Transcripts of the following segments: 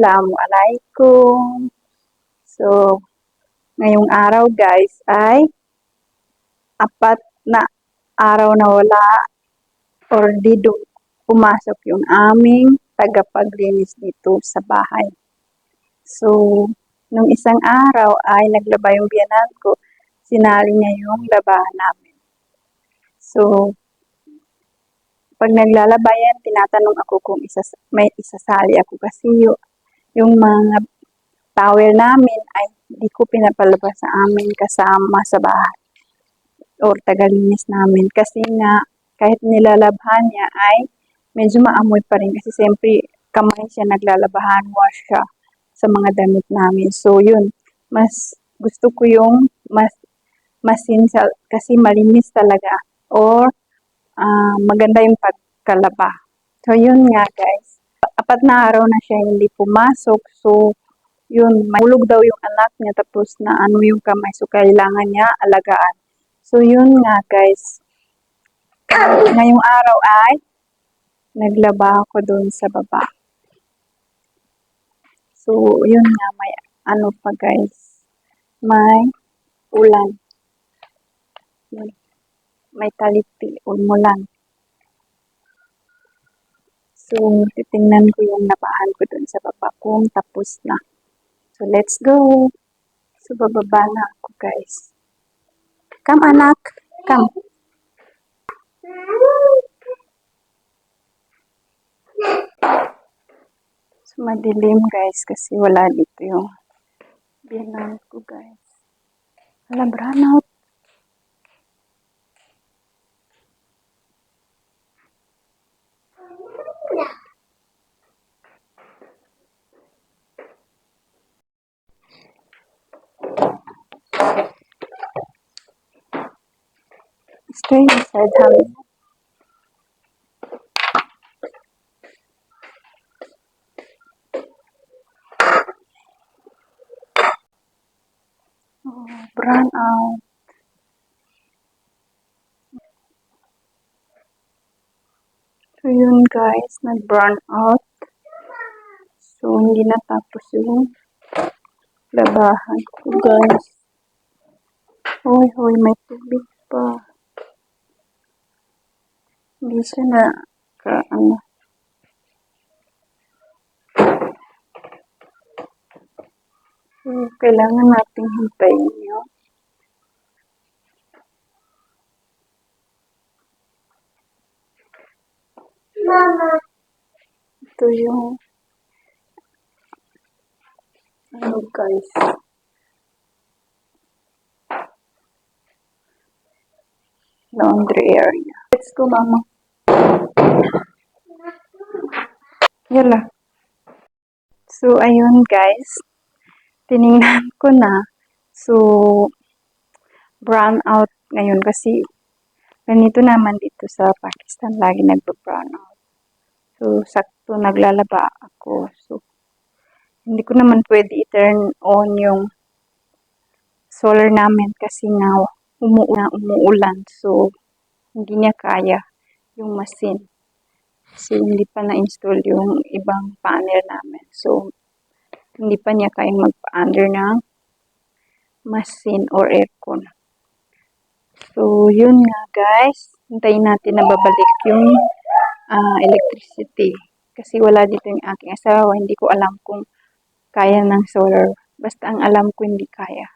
Assalamualaikum. So, ngayong araw guys ay apat na araw na wala or di pumasok yung aming tagapaglinis dito sa bahay. So, nung isang araw ay naglaba yung biyanan ko, sinali niya yung labahan namin. So, pag naglalaba yan, tinatanong ako kung may isasali ako kasi yung mga towel namin ay di ko pinapalabas sa amin kasama sa bahay or tagalinis namin kasi nga kahit nilalabhan niya ay medyo maamoy pa rin kasi siyempre kamay siya naglalabahan, wash siya sa mga damit namin. So yun, mas gusto ko yung masin kasi malinis talaga or maganda yung pagkalaba. So yun nga guys, apat na araw na siya hindi pumasok. So yun, mahulog daw yung anak niya tapos na ano yung kamay. So, kailangan niya alagaan. So, yun nga guys. Ngayong araw ay naglaba ako doon sa baba. So, yun nga, may ano pa guys. May ulan. May taliti, umulan. So, titingnan ko yung nabahan ko doon sa baba kung tapos na. So, let's go. So, bababa na ako, guys. Come, anak. Come. So, madilim, guys, kasi wala dito yung biyanan ko, guys. Wala, brownout. Stay inside, honey. Oh, brown out. So, yun guys, nag-brown out. So, hindi natapos yung labahan ko, guys. Hoy, hoy, may tubig pa. Hindi siya na, So, kailangan nating hintayin yun. Mama. Ito yung ano guys. Laundry area. Let's go, mama. Yala. So, ayun guys. Tiningnan ko na. So, brown out ngayon kasi ganito naman dito sa Pakistan. Lagi nagpo-brown out. So, sakto naglalaba ako. So, hindi ko naman pwede i-turn on yung solar namin kasi nga umuulan. So, hindi niya kaya yung machine. So, hindi pa na-install yung ibang panel namin. So, hindi pa niya kaya magpa-under ng machine or aircon. So, yun nga guys. Hintayin natin na babalik yung electricity. Kasi wala dito yung aking asawa. Hindi ko alam kung kaya ng solar. Basta ang alam ko hindi kaya.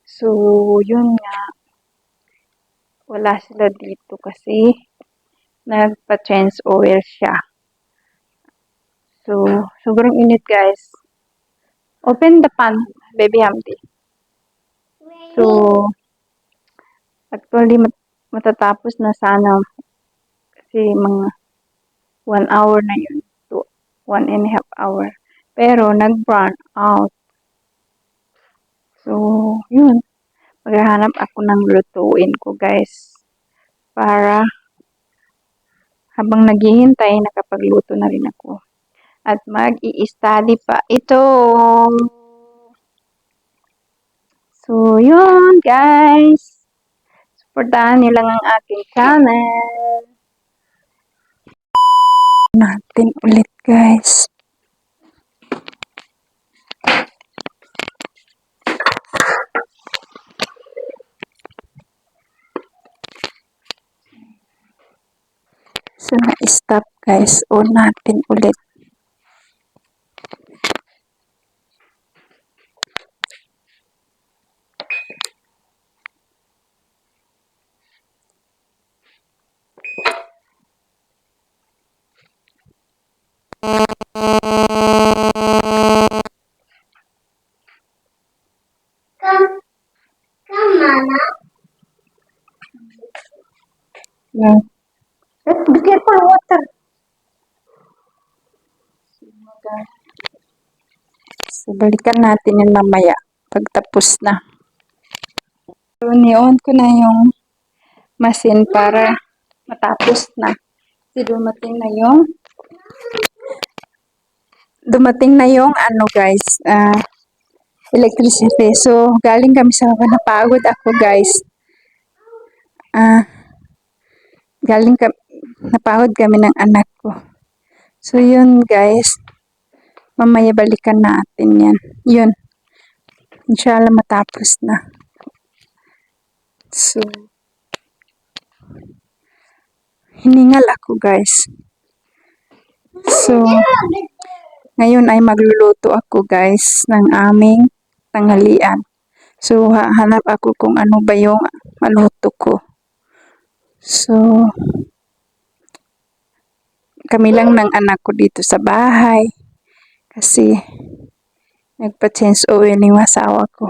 So, yun nga. Wala sila dito kasi nagpa-change oil siya. So, sobrang init guys. Open the pan, baby Hamdi. So, actually, matatapos na sana kasi mga 1 hour na yun to 1.5 hour. Pero, nag-brown out. So, yun. Maghahanap ako ng lutuin ko, guys. Para habang naghihintay, nakapagluto na rin ako. At mag-i-study pa ito. So, yun, guys. Supportahan nyo lang ang aking channel. Natin ulit, guys. So, na-stop guys. On natin ulit. Yeah. Be careful, water. So, balikan natin yun mamaya. Pagtapos na. So, ni-on ko na yung machine para matapos na. Kasi dumating na yung ano guys, electricity. So, galing kami sa napagod ako guys. Napagod kami ng anak ko. So, yun guys. Mamaya balikan natin yan. Yun. Inshallah matapos na. So, hiningal ako guys. So, ngayon ay magluluto ako guys ng aming tanghalian. So, hanap ako kung ano ba yung maluto ko. So, kami lang ng anak ko dito sa bahay. Kasi, nagpa-change oil yung asawa ko.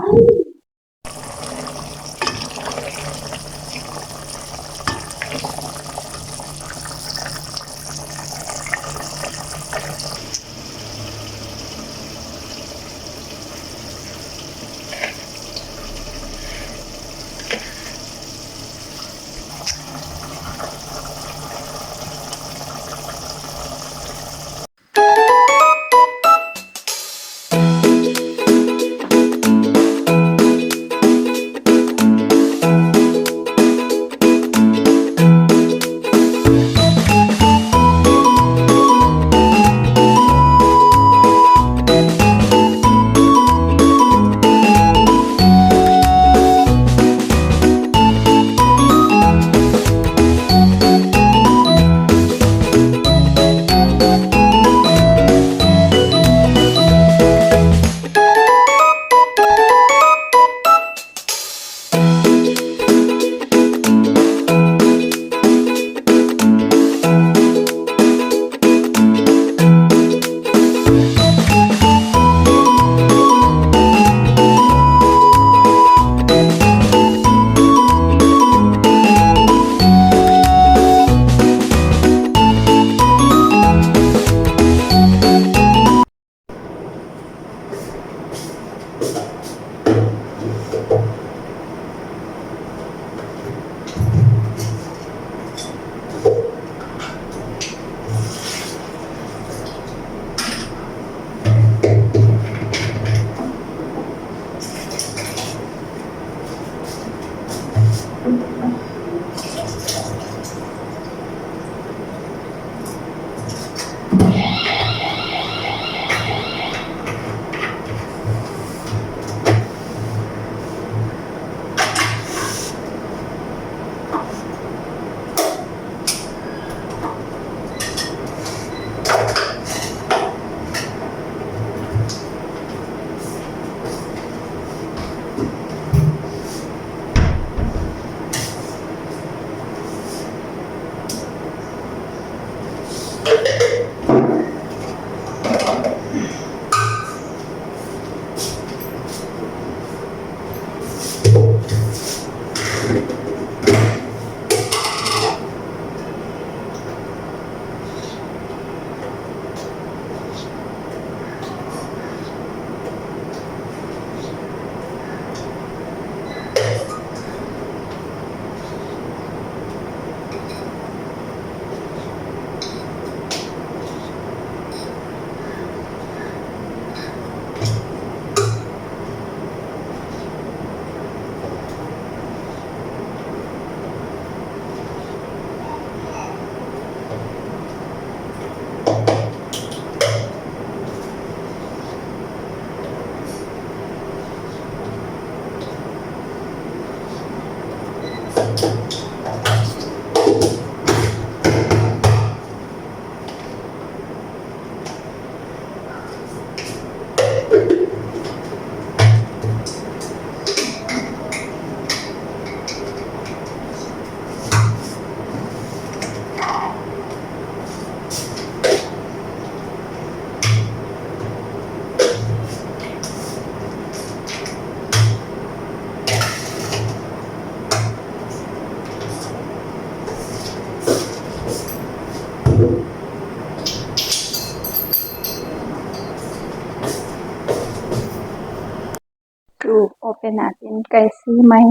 So, open natin kasi may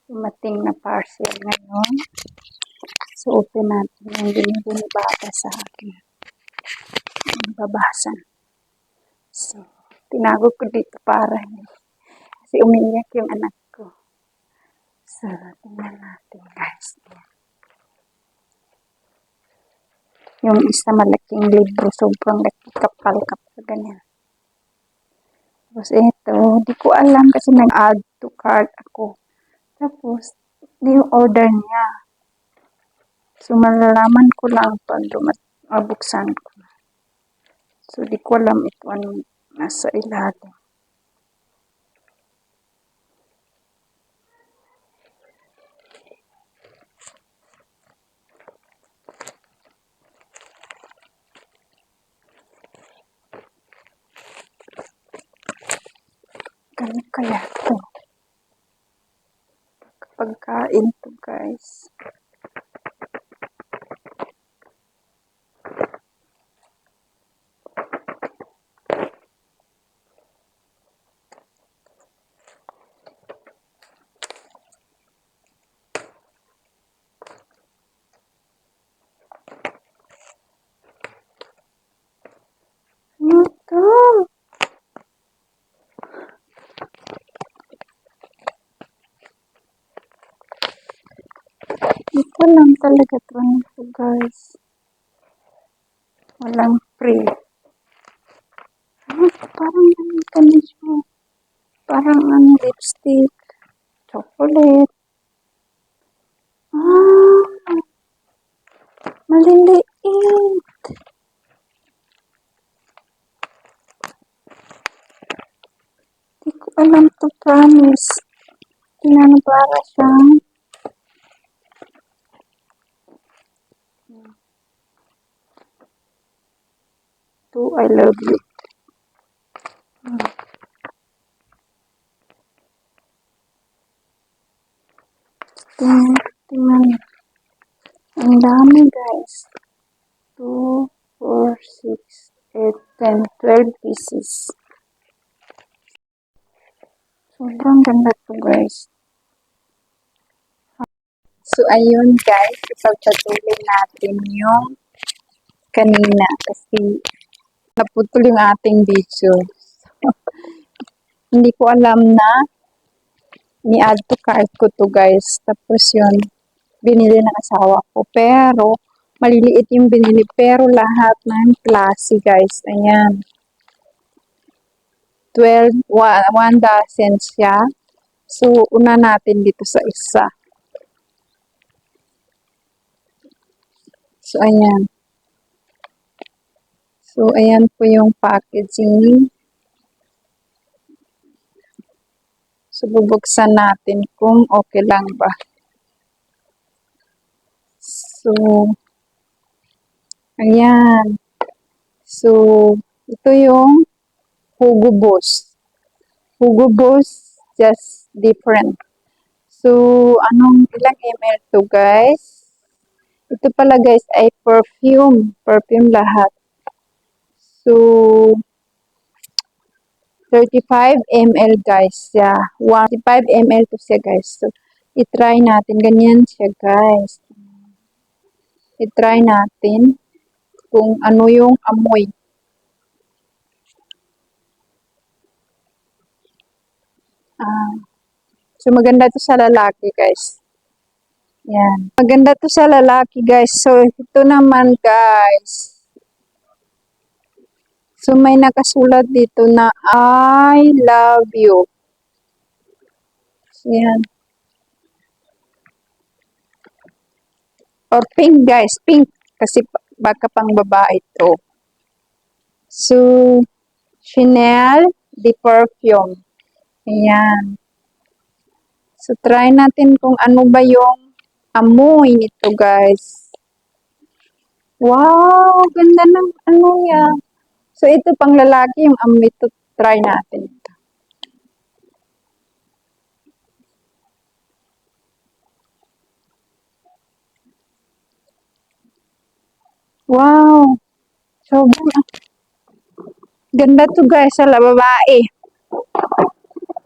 dumating na parcel ngayon. So, open natin yung binibata sa akin. Yung babasa. So, tinago ko dito para kasi umiiyak yung anak ko. So, tingnan natin guys. Yung isa malaking libro, sobrang kapal-kapal ganyan. Tapos ito, di ko alam kasi nag-add to cart ako. Tapos, yung order niya. So, malalaman ko lang pag buksan ko. So, di ko alam ito anong nasa ilalim. Ano kaya ito? Pagkain to guys. Ano to? Ito lang talaga to. Ano to guys? Walang free. Ano to? Parang ganito. Parang lipstick. Chocolate. Ah, maliliit. Di ko alam to, promise. Tinano para siyang to I love you. Tingnan. Ang dami guys. 2, 4, 6, 8, 10, 12 pieces. Sobrang ganda to guys. So ayun guys, ipagpatuloy natin yung kanina kasi naputol yung ating video. Hindi ko alam na ni-add to cart ko to guys. Tapos yun, binili ng asawa ko. Pero, maliliit yung binili. Pero lahat ng klase guys. Ayan. 1 dozen siya. So, una natin dito sa isa. So, ayan. So, ayan po yung packaging. So, bubuksan natin kung okay lang ba. So, ayan. So, ito yung Hugo Boss. Hugo Boss, just different. So, ilang ml to guys? Ito pala guys ay perfume. Perfume lahat. So, 35 ml guys. Yeah, 135 ml to siya guys. So, itry natin. Ganyan siya guys. Itry natin kung ano yung amoy. So, maganda to sa lalaki guys. Yan. Maganda to sa lalaki guys. So, ito naman guys. So, may nakasulat dito na I love you. So, yan. Or pink guys. Pink. Kasi baka pang babae to. So, Chanel de perfume. Ayan. So, try natin kung ano ba yung amoy nito guys. Wow! Ganda ng ano yan. So, ito pang lalaki yung amoy ito. Try natin ito. Wow! Sobrang ganda to guys sa babae.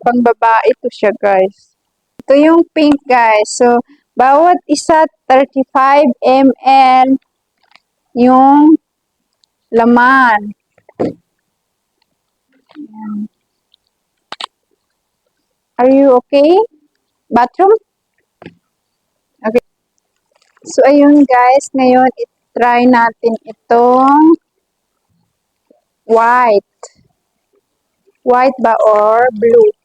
Pang babae to siya, guys. Ito yung pink, guys. So, bawat isa 35 ml yung laman. Ayan. Are you okay? Bathroom? Okay. So, ayun guys. Ngayon, try natin itong white. White ba or blue?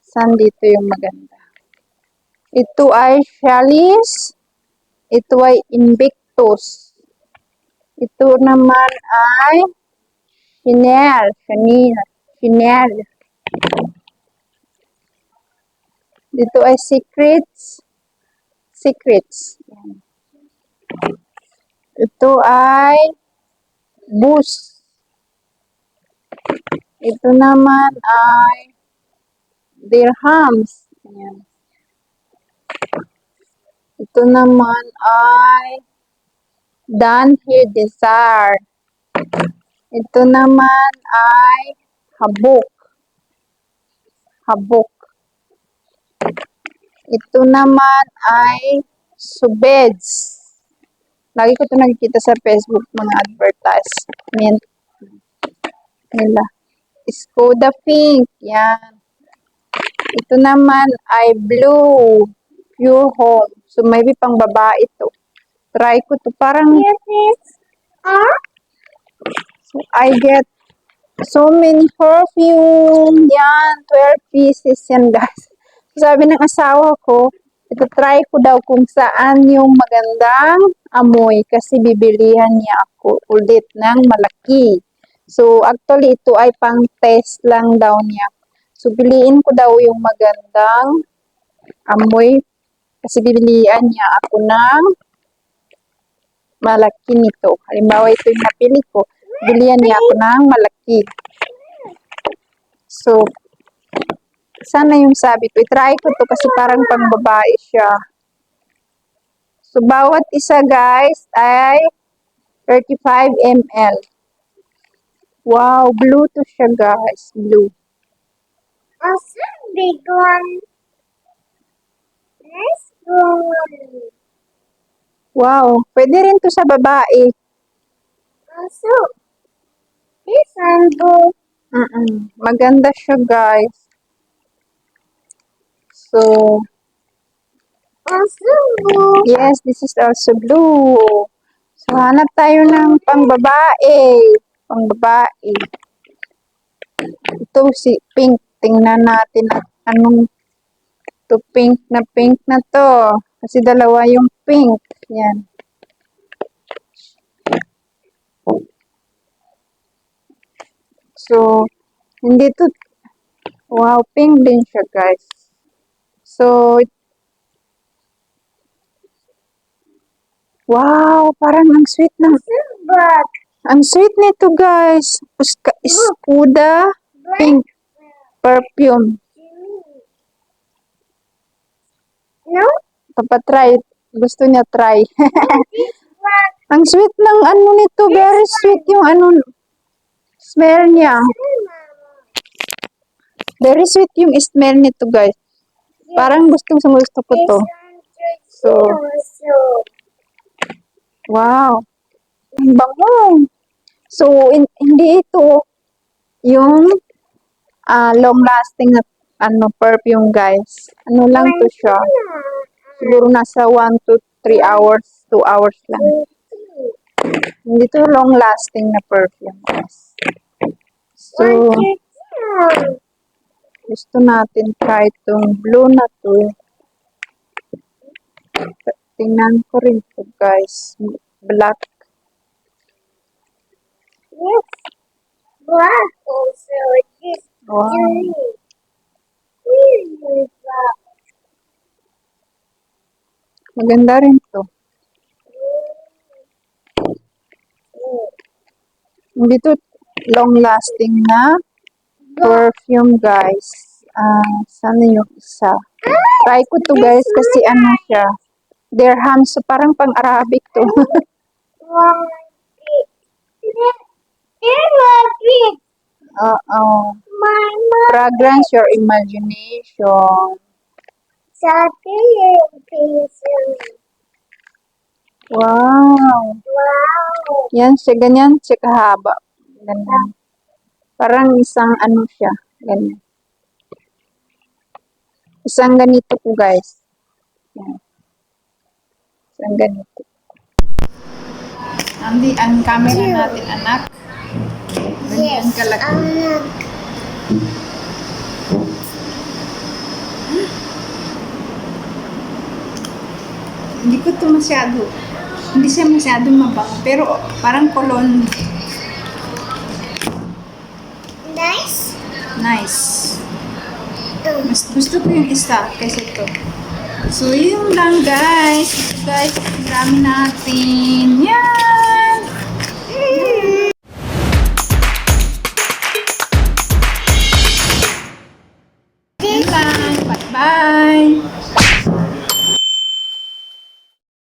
Saan dito yung maganda? Ito ay Chalice. Ito ay Invictus. Ito naman ay Chanel. Dito ay Secrets. Ito ay Boost. Ito naman ay Dirhams. Ayan. Ito naman ay Dunhill Desire. Ito naman ay Habok. Ito naman ay Subeds. Lagi ko ito nakikita sa Facebook, mga advertisement nila. Skoda Pink. Yan. Ito naman ay Blue. Pure Home. So, maybe pang babae ito. Try ko to. Parang, so, I get so many perfume. Yan. 12 pieces yan, guys. So, sabi ng asawa ko, ito try ko daw kung saan yung magandang amoy kasi bibilihan niya ako ulit ng malaki. So, actually, ito ay pang test lang daw niya. So, piliin ko daw yung magandang amoy kasi bibilihan niya ako ng malaki nito. Halimbawa, ito yung napili ko. Bilihan niya ako ng malaki. So, sana yung sabi ko. I-try ko to kasi parang pang babae siya. So, bawat isa guys ay 35 ml. Wow, blue to siya guys. Blue. Also, big one. This one. Wow, pwede rin to sa babae. Also, this one blue. Maganda siya guys. So, Also blue. yes, this is also blue. So, hanap tayo ng pang-babae. Pang-babae. Ito si pink. Tingnan natin at anong to pink na to. Kasi dalawa yung pink. Yan. So, hindi to, wow, pink din siya guys. So, wow, parang ang sweet ng, But ang sweet nito guys. Skoda pink perfume. no, Papatry. Gusto niya try. this one. Ang sweet ng ano nito. Very sweet yung ano, smell niya. Very sweet yung smell nito guys. Parang gusto ko This to. one So, also. wow. Ang bango. So, hindi ito yung long lasting na ano, perfume guys. Ano lang to siya. Siguro nasa 1 to 3 hours, 2 hours lang. Hindi to long lasting na perfume guys. So, gusto natin try itong blue na to. Tingnan ko rin to guys. Black. Yes. Black also. This Wow. black. Maganda rin to. Hindi to long lasting na perfume guys. Sana yung isa. Try ko to guys kasi ano siya. Dirham. So parang pang Arabic to. They're not big. Oo. My Fragrance your imagination. Sabi yung piso. Wow. Wow. Yan siya, ganyan siya kahaba. Ganyan. Parang isang ano siya. Ganyan. Isang ganito po guys. Yan. Isang ganito. Ang camera natin anak. Ganyan Yes. kalaki. Hindi ko to masyado. Hindi siya masyado mabango. Pero parang cologne. Nice. Nice. Mas gusto ko yung isa kaysa ito. So, yun lang guys. Ito guys, ang dami natin.